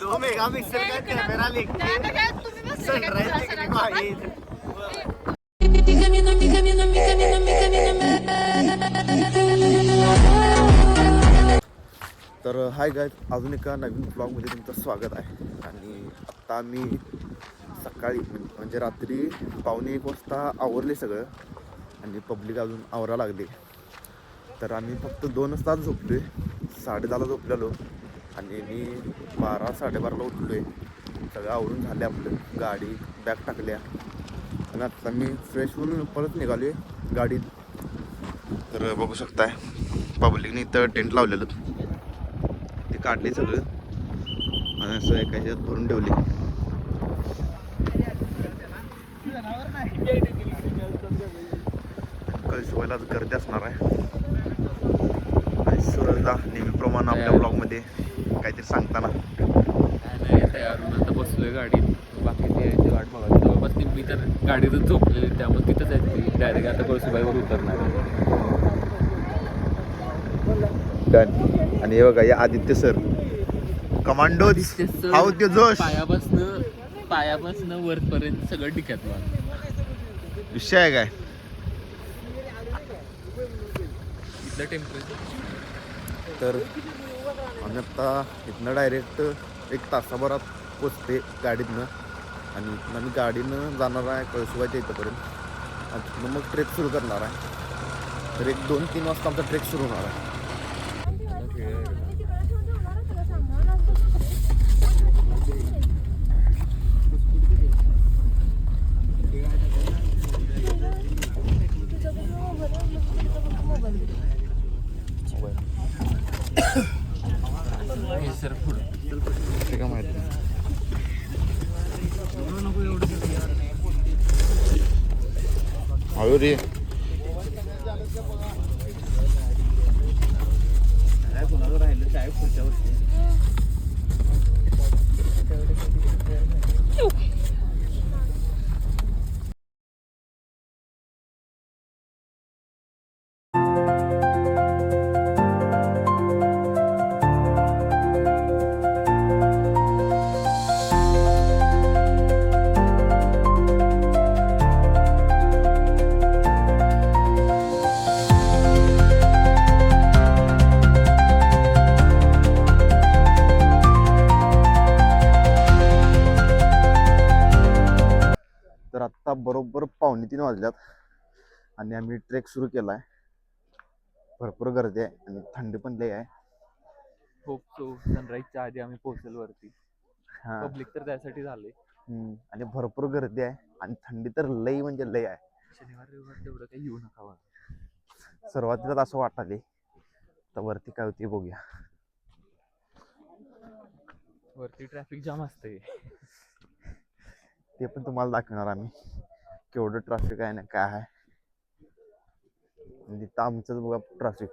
2 megapixel का camera लेके sunrise तर हाय गाईज, अजून एका नवीन ब्लॉगमध्ये तुमचं स्वागत आहे. आणि आत्ता आम्ही सकाळी म्हणजे रात्री 1:15 वाजता आवरले सगळं आणि पब्लिक अजून आवरा लागले. तर आम्ही फक्त 2 तास झोपलो आहे. 10:30ला झोपलेलो आणि मी 12-12:30ला उठलो आहे. सगळं आवरून झाले, आपलं गाडी बॅग टाकल्या आणि आत्ता मी फ्रेश होऊन परत निघालो आहे गाडीत. तर बघू शकताय पब्लिकने इथं टेंट लावलेलं ते काढले सगळं आणि असं एका ह्याच्यात भरून ठेवले. कळसुबाईला गर्दी असणार आहे. आणि सूरजला नेहमीप्रमाणे आपल्या ब्लॉगमध्ये काहीतरी सांगताना आता बसलोय गाडीत, बाकीचे यायची वाट बघा. जवळपास मी तर गाडीतच झोपलेली, त्यामुळे तिथंच आहे. डायरेक्ट आता कळसुबाईवर उतरणार. आणि हे बघा या आदित्य सर कमांडो हाऊ ते जोश. पायापासनं वरपर्यंत सगळं टिकत विषय आहे काय इथलं टेम्परेचर. तर आम्ही आत्ता इथनं डायरेक्ट 1 तासाभरात पोचते गाडीतनं आणि इथनं आम्ही गाडीनं जाणार आहे कळसुबाईच्या इथंपर्यंत आणि तिथनं मग ट्रेक सुरू करणार आहे. तर 1-2-3 वाजता आमचा ट्रेक सुरू होणार आहे. सर पुढं ते काय माहिती नाही. हळू रे कुणाला राहिलं काय पुढच्या वर्षी. तर आत्ता बरोबर 2:45 वाजल्यात आणि आम्ही ट्रेक सुरू केला आहे. भरपूर गर्दी आहे आणि थंडी पण लई आहे. होप सो सनराईजच्या आधी आम्ही पोहोचेल वरती. हां पब्लिक तर त्यासाठी झाले. आणि भरपूर गर्दी आहे आणि थंडी तर लई म्हणजे लई आहे. शनिवार रविवार तेवढं काही येऊ नका. सुरुवातीला असं वाटाले, तर वरती काय होती बघूया. वरती ट्रॅफिक जाम असते. ते पण तुम्हाला दाखवणार आम्ही केवढं ट्रॅफिक आहे ना काय आहे. तिथं आमचंच बघा ट्रॅफिक.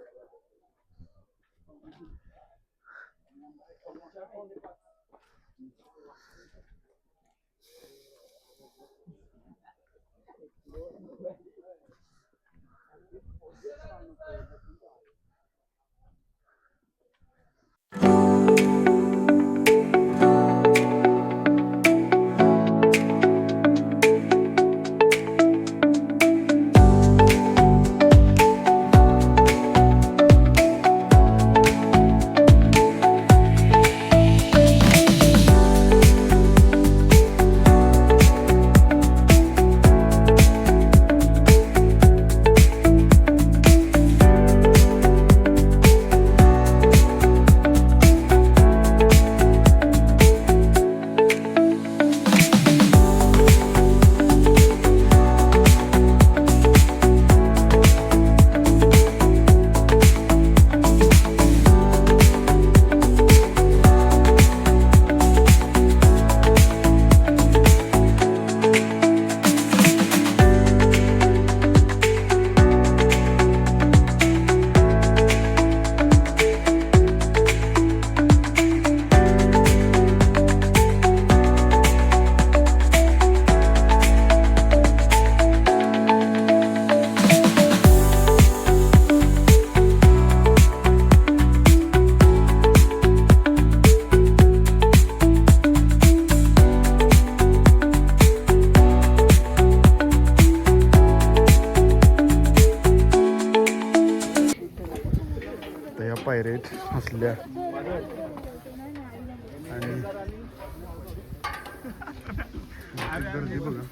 गर्दी बघा.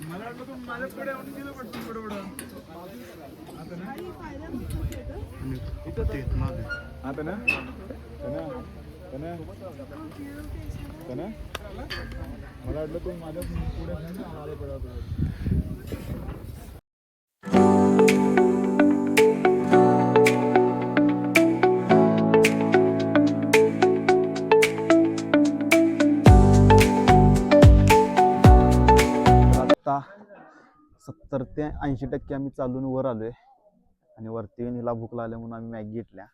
मला वाटलं तू माझ्या पुढे आता 70 ते 80% आम्ही चालून वर आलोय आणि वरती येऊन हिला भूक लागल्या म्हणून आम्ही मॅगी घेतल्या.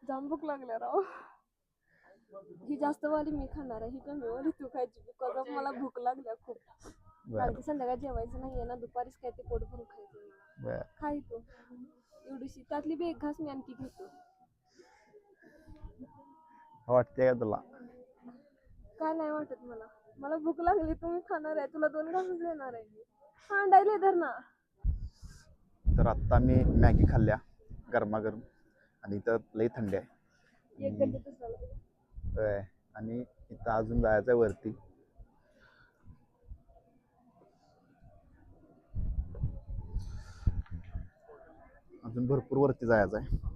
जाम भूक लागल्या राव. ही जास्त वाली मी खाणार आहे, ही कमी वाली तू खायची. बिकॉज मला भूक लागल्या खूप. कारण की संध्याकाळी जेवायचं नाहीये ना, दुपारीच काय ते पोट भरून खायचं. खाई तू एवढीशी, त्यातली बी एक घास मी आणखी घेतो. वाटते का तुला? काय नाही वाटत मला. मला भूक लागली, तुम्ही खाणार आहे, तुला 2 घासच देणार आहे मी. सांडायला धर ना. तर आता मी मॅगी खाल्ल्या गरमागरम आणि इथं लई थंडी आहे. एक गड्ड्यातच झालं. आणि इथं अजून जायचं आहे वरती. अजून भरपूर वरती जायचं आहे.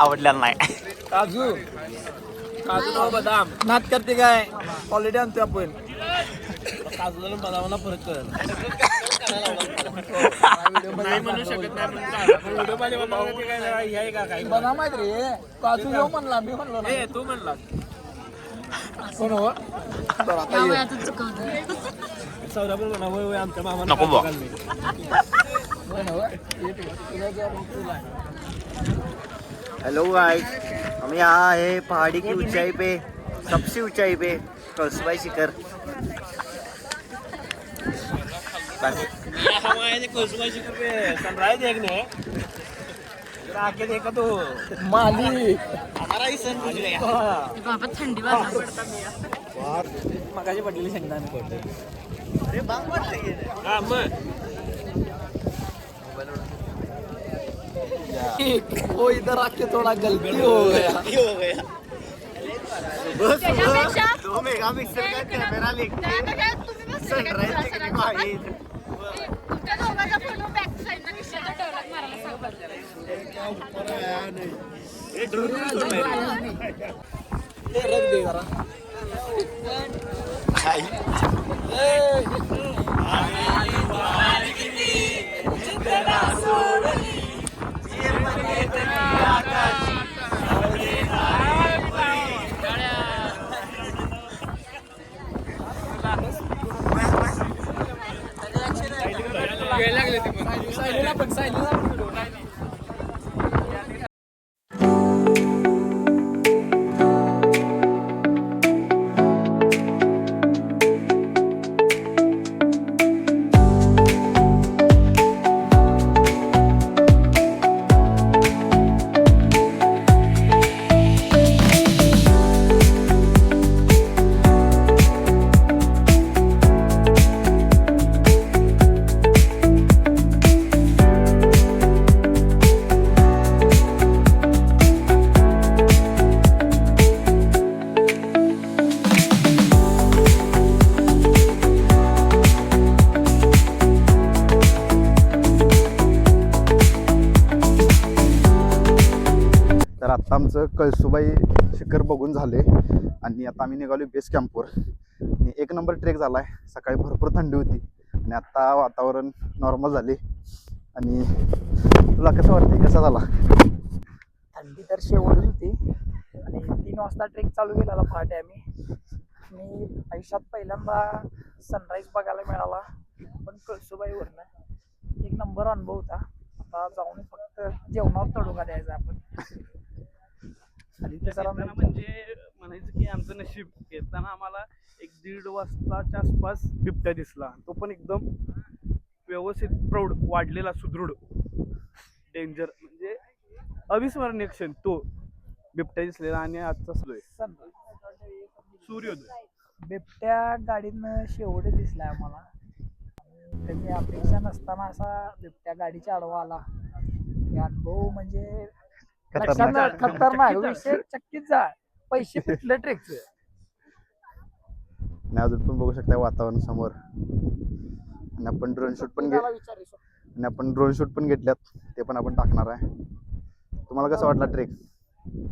आवडलेला नाही. काजू काजू बदाम नात करते काय क्वालिटी आणते आपण. काजूला बदामाला फरक कळेल. बदाम आहेत रे, काजू येऊ म्हणला, मी म्हणलो ना. तू म्हणला कोण हो? सौरभ म्हणा आमच्या मामा नको बा. हेलो गाइस, हम यहाँ है पहाड़ी की ऊंचाई पे, सबसे ऊंचाई पे कळसुबाई शिखर. सनराइज देखने आके देखा तो माली हमारा ही सन बाबा थंडी मगाची पडलेली शेंगदाणे पडले. अरे बांग वाटते हा मग वो इधर आके थोड़ा गलती हो गया. 2 मेगापिक्सल का कॅमेरा लेक सनराइज देखने को आई. रख दे जरा. सायलीला पण सायलीला आता आमचं कळसुबाई शिखर बघून झाले आणि आता आम्ही निघालो बेस कॅम्पवर. आणि 1 नंबर ट्रेक झाला आहे. सकाळी भरपूर थंडी होती आणि आत्ता वातावरण नॉर्मल झाले. आणि तुला कसं वाटतं, कसा झाला? थंडी तर शेवटच होती आणि 3 वाजता ट्रेक चालू केलेला पहाटे आम्ही. आणि आयुष्यात पहिल्यांदा सनराईज बघायला मिळाला, पण कळसुबाईवरनं 1 नंबर अनुभव होता. आता जाऊन फक्त जेवणावर तडोका द्यायचा आपण. आणि ते जरा म्हणजे म्हणायचं की आमचं नशीब, येताना आम्हाला 1-1.5 वाजताच्या आसपास बिबट्या दिसला. तो पण एकदम व्यवस्थित प्रौढ वाढलेला, सुदृढ, डेंजर, म्हणजे अविस्मरणीय क्षण तो बिबट्या दिसलेला. आणि आजचा सूर्योदय बिबट्या गाडीनं शेवट दिसलाय आम्हाला. कधी अपेक्षा नसताना असा बिबट्या गाडीच्या आडवा आला. हे अनुभव म्हणजे खतरनाक विषय, चक्कीच जा पैसे पिटले ट्रेकचं. आणि अजून पण बघू शकता वातावरण समोर. आणि आपण ड्रोन शूट पण घेतल्यात, ते पण आपण टाकणार आहे. तुम्हाला कसं वाटला ट्रेक?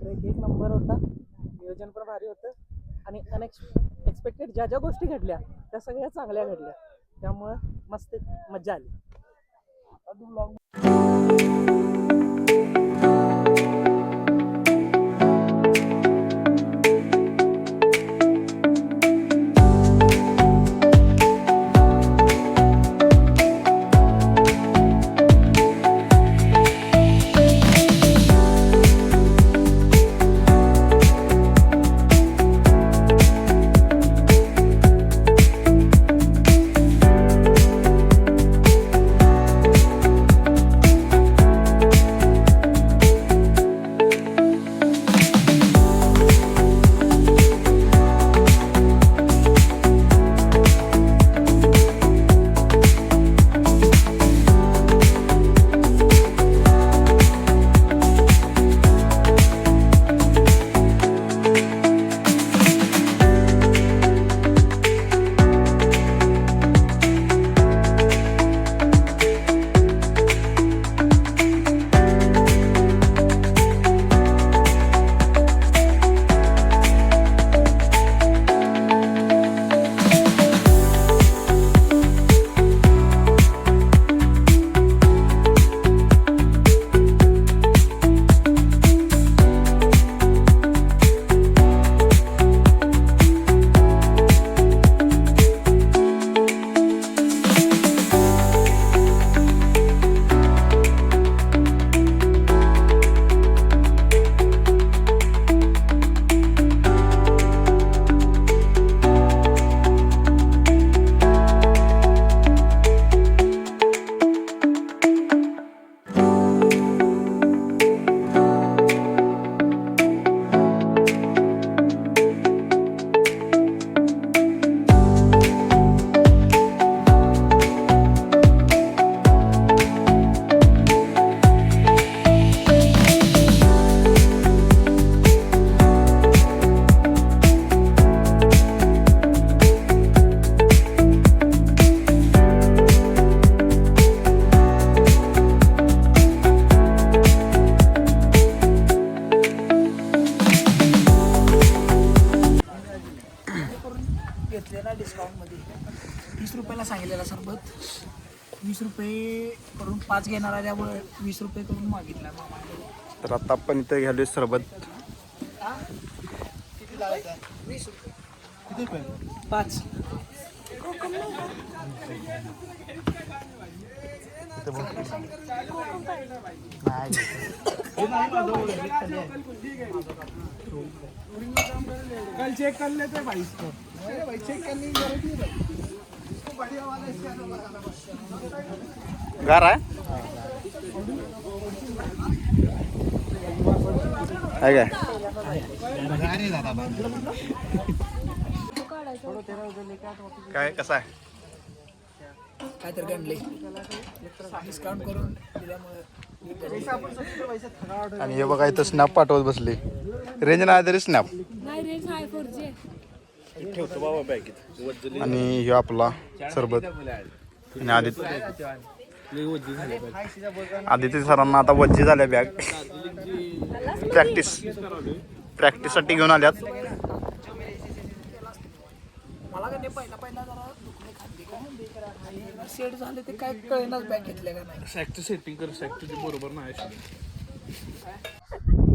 ट्रेक 1 नंबर होता. नियोजन पण भारी होतं आणि अनएक्सपेक्टेड ज्या गोष्टी घडल्या त्या सगळ्या चांगल्या घडल्या, त्यामुळं मस्त मजा आली. डिस्काउंटमध्ये 30 रुपयाला सांगितलेला सरबत 20 रुपये करून 5 घेणार आहे, त्यामुळे 20 रुपये करून मागितला मामा. तर आता आपण इथे घ्यालोय सरबत. किती लावायचा? 20 रुपये. किती रुपये? 5. कल चेक कर लेते भाई इसको, भाई चेक करने की जरूरत नहीं भाई, इसको बढ़िया वाला इसके गार आहे काय कसं आहे? काय तर गणले डिस्काउंट करून दिल्यामुळे. आणि हे बघा इथं स्नॅप पाठवत बसले. रेंज नाही तरी स्नॅप. ठेवतो बाबा बॅगेत. आणि हे आपला सरबत आणि लई वज्जी झाले पाहिजे. आदित्य सरांना आता वज्जी झाल्या बॅग प्रॅक्टिससाठी घेऊन आल्यात. मला का नाही पहिला जरा दुखणे खाते काय सेट झाले ते काय कळेनाच बॅग घेतल्या का नाही. सॅकचं सेटिंग कर, सॅकचं बरोबर नाही.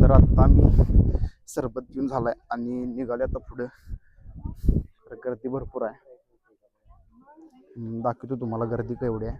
तर आता आम्ही सरबत घेऊन झालाय आणि निघाले आता पुढे. गर्दी भरपूर आहे. दाखवतो तुम्हाला गर्दी केवढी आहे.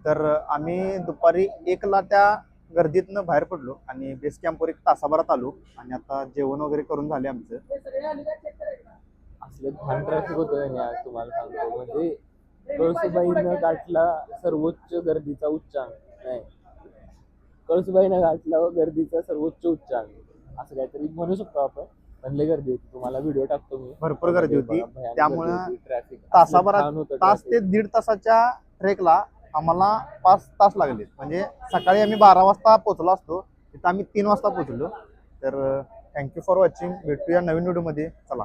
तर आम्ही दुपारी 1ला त्या गर्दीतनं बाहेर पडलो आणि बेस कॅम्पवर 1 तासाभरात आलो आणि आता जेवण वगैरे करून झाले आमचं. असले घाण ट्रॅफिक होतं आज तुम्हाला सांगतो. म्हणजे कळसुबाईनं गाठला सर्वोच्च गर्दीचा उच्चांक, नाही कळसुबाईनं गाठला गर्दीचा सर्वोच्च उच्चांक, असं काहीतरी म्हणू शकतो आपण. म्हणले गर्दी होती, तुम्हाला व्हिडिओ टाकतो मी. भरपूर गर्दी होती. त्यामुळं ट्रॅफिक तासाभरात तास ते 1.5 तासाच्या ट्रेकला आम्हाला 5 तास लागले. म्हणजे सकाळी आम्ही 12 वाजता पोहोचलो असतो, तिथं आम्ही 3 वाजता पोहोचलो. तर थँक्यू फॉर वॉचिंग. भेटूया नवीन व्हिडिओमध्ये. चला.